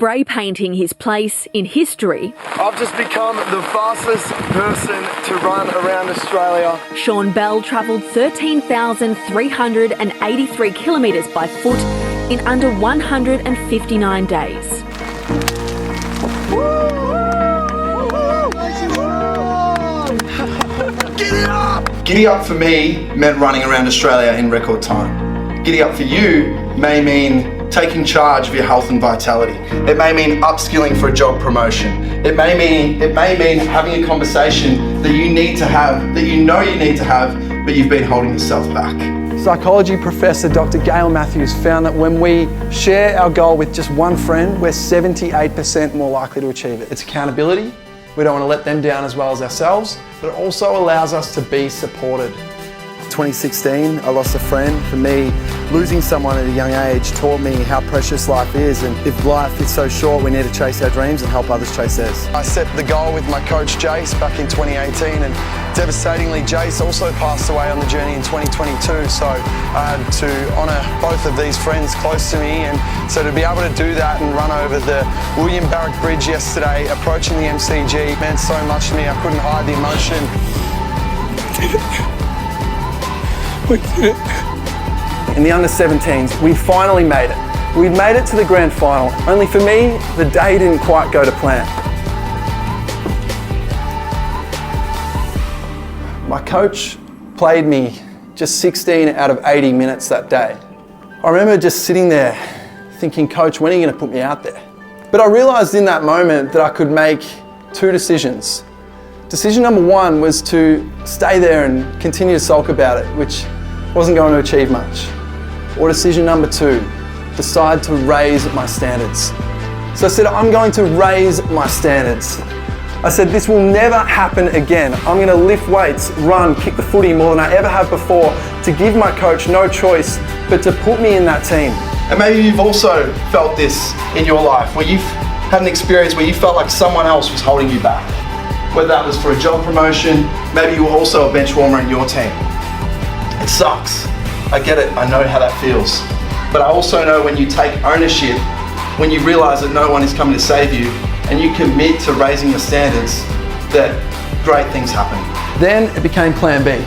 spray painting his place in history. I've just become the fastest person to run around Australia. Sean Bell travelled 13,383 kilometres by foot in under 159 days. Giddy up! Giddy up for me meant running around Australia in record time. Giddy up for you may mean taking charge of your health and vitality. It may mean upskilling for a job promotion. It may mean having a conversation that you need to have, that you know you need to have, but you've been holding yourself back. Psychology professor Dr. Gail Matthews found that when we share our goal with just one friend, we're 78% more likely to achieve it. It's accountability. We don't want to let them down as well as ourselves, but it also allows us to be supported. 2016, I lost a friend. For me, losing someone at a young age taught me how precious life is, and if life is so short, we need to chase our dreams and help others chase theirs. I set the goal with my coach Jace back in 2018, and devastatingly Jace also passed away on the journey in 2022, so I had to honour both of these friends close to me, and so to be able to do that and run over the William Barrack Bridge yesterday, approaching the MCG, meant so much to me. I couldn't hide the emotion. In the under-17s, we finally made it. We'd made it to the grand final, only for me, the day didn't quite go to plan. My coach played me just 16 out of 80 minutes that day. I remember just sitting there thinking, Coach, when are you going to put me out there? But I realised in that moment that I could make two decisions. Decision number one was to stay there and continue to sulk about it, which wasn't going to achieve much. Or decision number two, decide to raise my standards. So I said, I'm going to raise my standards. I said, this will never happen again. I'm going to lift weights, run, kick the footy more than I ever have before, to give my coach no choice but to put me in that team. And maybe you've also felt this in your life, where you've had an experience where you felt like someone else was holding you back. Whether that was for a job promotion, maybe you were also a bench warmer in your team. It sucks. I get it, I know how that feels. But I also know when you take ownership, when you realise that no one is coming to save you, and you commit to raising your standards, that great things happen. Then it became Plan B.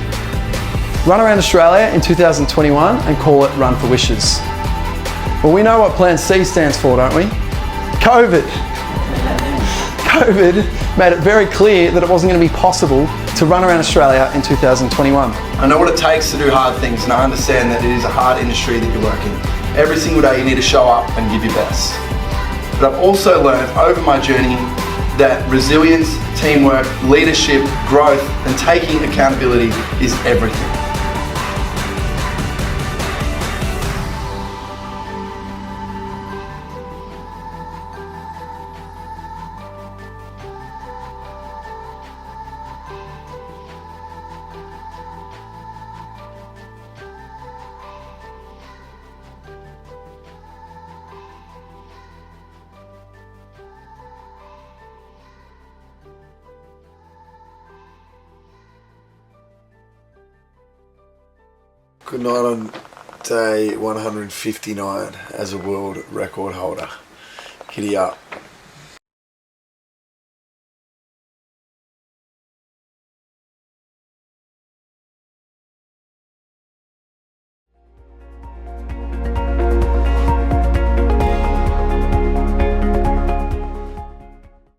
Run around Australia in 2021 and call it Run for Wishes. Well, we know what Plan C stands for, don't we? COVID. COVID made it very clear that it wasn't going to be possible to run around Australia in 2021. I know what it takes to do hard things, and I understand that it is a hard industry that you're working. Every single day you need to show up and give your best. But I've also learned over my journey that resilience, teamwork, leadership, growth, and taking accountability is everything. Good night on day 159 as a world record holder. Giddy up.